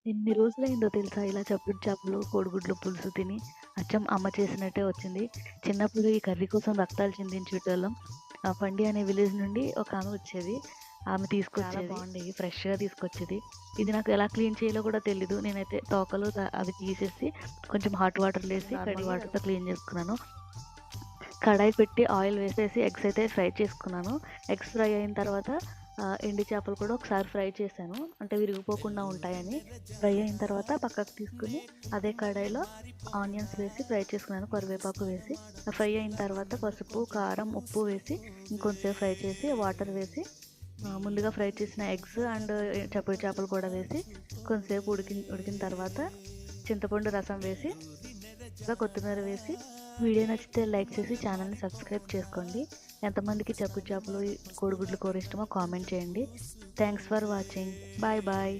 ఎన్ని రోజులైందో తెలుసా ఇలా చప్పుడు చేపలు, కోడిగుడ్లు పులుసు తిని. అచ్చం అమ్మ చేసినట్టే వచ్చింది. చిన్నప్పుడు ఈ కర్రీ కోసం రక్తాలు చిందించేటోళ్ళం. ఫండి అనే విలేజ్ నుండి ఒక ఆమె వచ్చేది. ఆమె తీసుకొచ్చేది. బాగుండేవి. ఫ్రెష్‌గా తీసుకొచ్చేది. ఇది నాకు ఎలా క్లీన్ చేయాలో కూడా తెలీదు. నేనైతే తోకలు అవి తీసేసి కొంచెం హాట్ వాటర్‌లో ఏసి నార్మల్ వాటర్‌తో క్లీన్ చేసుకున్నాను. కడాయి పెట్టి ఆయిల్ వేసేసి ఎగ్స్ అయితే ఫ్రై చేసుకున్నాను. ఎగ్స్ ఫ్రై అయిన తర్వాత ఎండు చేపలు కూడా ఒకసారి ఫ్రై చేశాను. అంటే విరిగిపోకుండా ఉంటాయని. ఫ్రై అయిన తర్వాత పక్కకు తీసుకొని అదే కడాయిలో ఆనియన్స్ వేసి ఫ్రై చేసుకున్నాను. కరివేపాకు వేసి ఫ్రై అయిన తర్వాత పసుపు, కారం, ఉప్పు వేసి ఇంకొంచెంసేపు ఫ్రై చేసి వాటర్ వేసి ముందుగా ఫ్రై చేసిన ఎగ్స్ అండ్ చప్పుడు చేపలు కూడా వేసి కొంచెంసేపు ఉడికిన తర్వాత చింతపండు రసం వేసి ఇంకా కొత్తిమీర వేసి వీడియో నచ్చితే లైక్ చేసి ఛానల్ని సబ్స్క్రైబ్ చేసుకోండి. ఎంతమందికి చప్పుడు చేపలు, కోడిగుడ్లు కూర ఇష్టమో కామెంట్ చేయండి. Thanks for watching. Bye bye.